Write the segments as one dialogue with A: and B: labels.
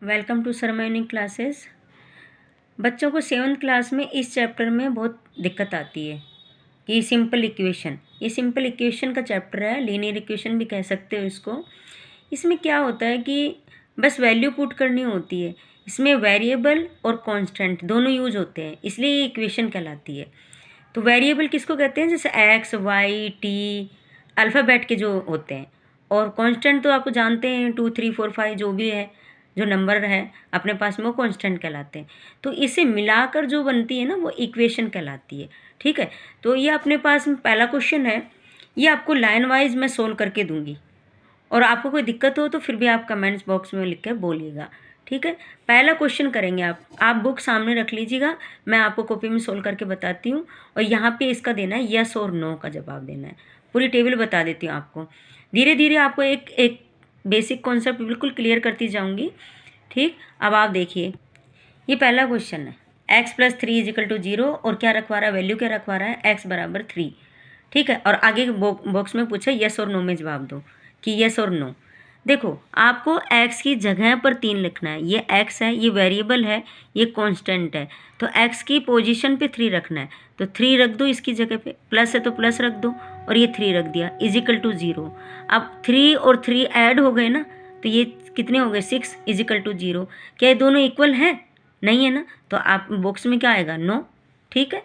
A: Welcome to सरमैनिक classes. बच्चों को 7th class में इस चैप्टर में बहुत दिक्कत आती है कि सिंपल इक्वेशन, ये सिंपल इक्वेशन का चैप्टर है, लीनियर इक्वेशन भी कह सकते हो इसको। इसमें क्या होता है कि बस वैल्यू पुट करनी होती है। इसमें वेरिएबल और कांस्टेंट दोनों यूज होते हैं, इसलिए ये इक्वेशन कहलाती है। तो वेरिएबल किसको कहते हैं? जैसे एक्स, वाई, टी, अल्फ़ाबेट के जो होते हैं। और कांस्टेंट तो आपको जानते हैं, 2, 3, 4, 5 जो भी है, जो नंबर है अपने पास में, वो कांस्टेंट कहलाते हैं। तो इसे मिलाकर जो बनती है ना, वो इक्वेशन कहलाती है। ठीक है, तो ये अपने पास में पहला क्वेश्चन है। ये आपको लाइन वाइज मैं सोल्व करके दूंगी, और आपको कोई दिक्कत हो तो फिर भी आप कमेंट्स बॉक्स में लिख कर बोलिएगा। ठीक है, पहला क्वेश्चन करेंगे। आप बुक सामने रख लीजिएगा, मैं आपको कॉपी में सोल्व करके बताती हूँ। और यहाँ पे इसका देना है यस और नो का जवाब देना है। पूरी टेबल बता देती हूँ आपको। धीरे धीरे आपको एक एक बेसिक कॉन्सेप्ट बिल्कुल क्लियर करती जाऊँगी। ठीक, अब आप देखिए, ये पहला क्वेश्चन है। x + 3 = 0 और क्या रखवा रहा है, वैल्यू क्या रखवा रहा है, x = 3। ठीक है, और आगे बॉक्स में पूछा यस और नो में जवाब दो कि यस और नो। देखो, आपको x की जगह पर 3 लिखना है। ये x है, ये वेरिएबल है, ये कांस्टेंट है। तो x की पोजीशन पे 3 रखना है, तो 3 रख दो इसकी जगह पे। प्लस है तो प्लस रख दो, और ये 3 रख दिया, = 0। अब 3 और 3 ऐड हो गए ना, तो ये कितने हो गए, 6 = 0। क्या ये दोनों इक्वल है? नहीं है ना, तो आप बॉक्स में क्या आएगा, नो। ठीक है,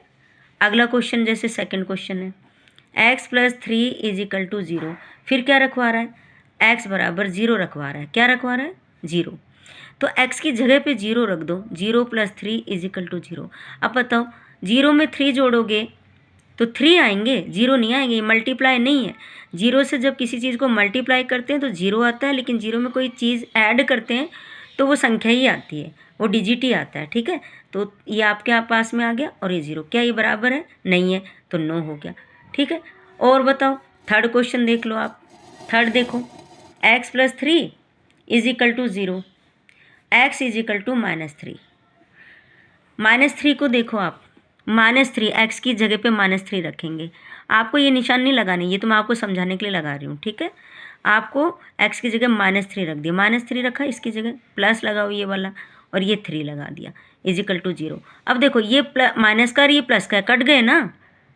A: अगला क्वेश्चन, जैसे सेकंड क्वेश्चन है, x + 3 = 0। फिर क्या रखवा रहा है, x = 0 रखवा रहा है। क्या रखवा रहा है, 0। तो x की जगह पे 0 रख दो, 0 + 3 = 0। अब बताओ, 0 में 3 जोड़ोगे तो 3 आएंगे, 0 नहीं आएंगे, मल्टीप्लाई नहीं है। 0 से जब किसी चीज़ को मल्टीप्लाई करते हैं तो 0 आता है, लेकिन 0 में कोई चीज़ ऐड करते हैं तो वो संख्या ही आती है, वो डिजिट ही आता है। ठीक है, तो ये आपके पास में आ गया, और ये 0। क्या ये बराबर है? नहीं है, तो नो हो गया। ठीक है, और बताओ, थर्ड क्वेश्चन देख लो आप। थर्ड देखो, x + 3 = 0, x = -3। -3 को देखो आप, -3 x की जगह पे -3 रखेंगे। आपको ये निशान नहीं लगानी, ये तो मैं आपको समझाने के लिए लगा रही हूँ। ठीक है, आपको x की जगह -3 रख दिया, -3 रखा, इसकी जगह प्लस लगाओ ये वाला, और ये 3 लगा दिया, = 0। अब देखो, ये माइनस का और ये प्लस का कट गए ना,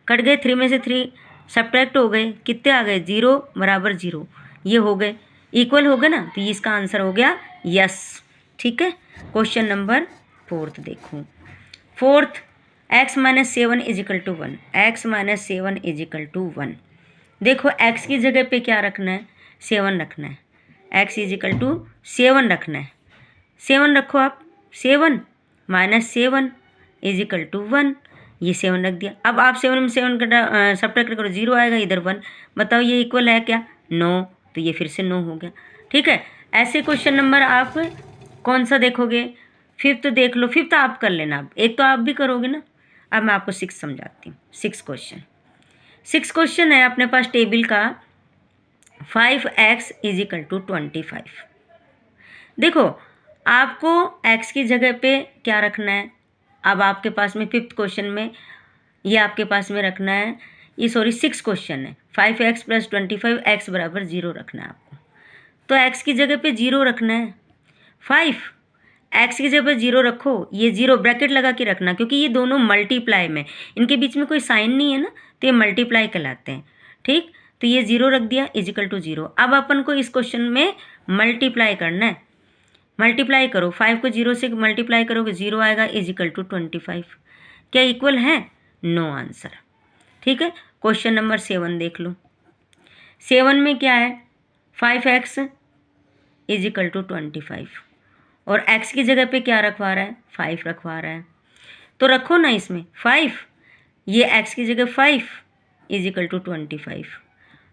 A: कट गए। 3 में से 3 सब्ट्रैक्ट हो गए, कितने आ गए, 0 = 0। ये हो गए, इक्वल हो गए ना, तो इसका आंसर हो गया यस। ठीक है, क्वेश्चन नंबर 4 देखो। Fourth, x - 7 = 1, x - 7 = 1। देखो, x की जगह पे क्या रखना है, 7 रखना है। x = 7 रखना है, 7 रखो आप। 7 - 7 = 1, ये 7 रख दिया। अब आप 7 में 7 का सब्ट्रैक्ट करो, 0 आएगा, इधर 1। बताओ ये इक्वल है क्या, नो। तो ये फिर से नो हो गया। ठीक है, ऐसे क्वेश्चन नंबर आप कौन सा देखोगे, 5th देख लो। 5th आप कर लेना, अब एक तो आप भी करोगे ना। अब मैं आपको 6 समझाती हूँ। 6 क्वेश्चन, 6 क्वेश्चन है अपने पास टेबल का। 5x = 25। देखो, आपको x की जगह पे क्या रखना है। अब आपके पास में 5th क्वेश्चन में ये आपके पास में रखना है, ये सॉरी 6 क्वेश्चन है। 5x + 25 x = 0 रखना है आपको। तो x की जगह पे 0 रखना है। 5 x की जगह पे 0 रखो, ये 0 ब्रैकेट लगा के रखना, क्योंकि ये दोनों मल्टीप्लाई में, इनके बीच में कोई साइन नहीं है ना, तो ये मल्टीप्लाई कहलाते हैं। ठीक, तो ये 0 रख दिया, = 0। अब अपन को इस क्वेश्चन में मल्टीप्लाई करना है। मल्टीप्लाई करो, 5 को 0 से मल्टीप्लाई करोगे, 0 आएगा, = 25। क्या इक्वल है, नो आंसर। ठीक है, क्वेश्चन नंबर 7 देख लो। 7 में क्या है, 5x = 25, और x की जगह पे क्या रखवा रहा है, 5 रखवा रहा है। तो रखो ना इसमें 5, ये x की जगह 5 = 25।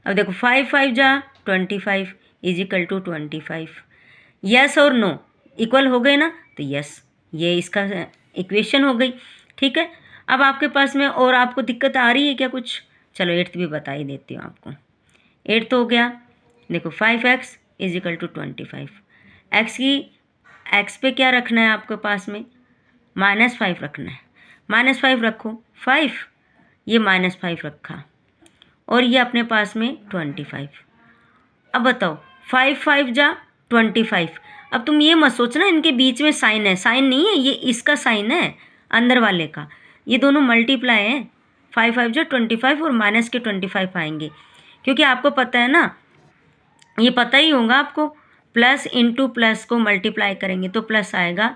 A: अब देखो, 5 5 जा 25 = 25। यस और नो इक्वल हो गए ना, तो यस, ये इसका इक्वेशन हो गई। ठीक है, अब आपके पास में और आपको दिक्कत आ रही है क्या कुछ? चलो 8th भी बता ही देती हूँ आपको। 8th हो गया, देखो 5x = 25। एक्स पे क्या रखना है आपके पास में, -5 रखना है। -5 रखो, 5, ये -5 रखा, और ये अपने पास में 25। अब बताओ, 5 5 जा 25। अब तुम ये मत सोचना इनके बीच में साइन है, साइन नहीं है, ये इसका साइन है अंदर वाले का। ये दोनों मल्टीप्लाई हैं, 5 5 जो 25 और माइनस के 25 आएंगे, क्योंकि आपको पता है ना, ये पता ही होगा आपको, प्लस इंटू प्लस को मल्टीप्लाई करेंगे तो प्लस आएगा,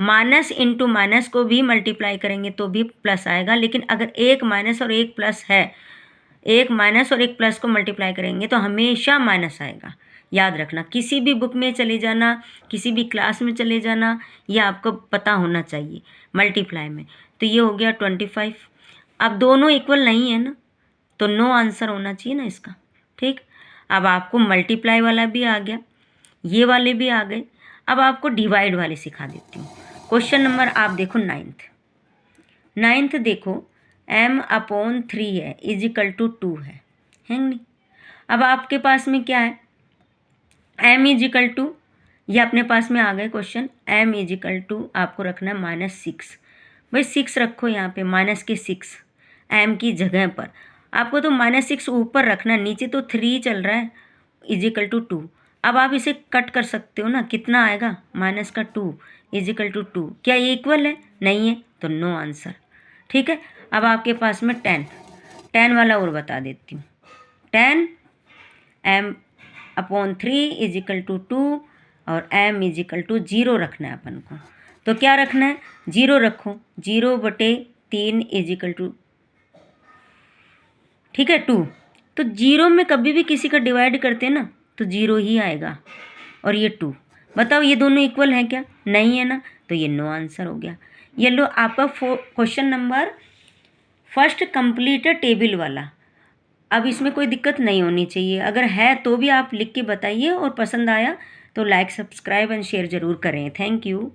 A: माइनस इंटू माइनस को भी मल्टीप्लाई करेंगे तो भी प्लस आएगा। लेकिन अगर एक माइनस और एक प्लस है, एक माइनस और एक प्लस को मल्टीप्लाई करेंगे तो हमेशा माइनस आएगा। याद रखना, किसी भी बुक में चले जाना, किसी भी क्लास में चले जाना, ये आपको पता होना चाहिए मल्टीप्लाई में। तो ये हो गया 25। अब दोनों इक्वल नहीं है ना, तो नो आंसर होना चाहिए ना इसका। ठीक, अब आपको मल्टीप्लाई वाला भी आ गया, ये वाले भी आ गए। अब आपको डिवाइड वाले सिखा देती हूँ। क्वेश्चन नंबर आप देखो 9th देखो, m/3 है इजिकल टू 2 है नहीं। अब आपके पास में क्या है, m इजिकल टू, ये अपने पास में आ गए क्वेश्चन, m इजिकल टू आपको रखना है -6। भाई 6 रखो यहाँ पे, माइनस के 6 m की जगह पर। आपको तो -6 ऊपर रखना है, नीचे तो 3 चल रहा है, इजिकल टू 2। अब आप इसे कट कर सकते हो ना, कितना आएगा, माइनस का 2 इजिकल टू 2। क्या ये इक्वल है, नहीं है, तो नो आंसर। ठीक है, अब आपके पास में 10 वाला और बता देती हूँ। 10 m/3 इजिकल टू 2 और m इजिकल टू 0 रखना है अपन को। तो क्या रखना है, 0 रखो, 0/3 इजिकल टू, ठीक है, 2। तो 0 में कभी भी किसी का डिवाइड करते हैं ना तो 0 ही आएगा, और ये 2। बताओ ये दोनों इक्वल हैं क्या, नहीं है ना, तो ये नो आंसर हो गया। ये लो आपका question number first completed table वाला। अब इसमें कोई दिक्कत नहीं होनी चाहिए, अगर है तो भी आप लिख के बताइए, और पसंद आया तो लाइक सब्सक्राइब एंड शेयर ज़रूर करें। Thank you.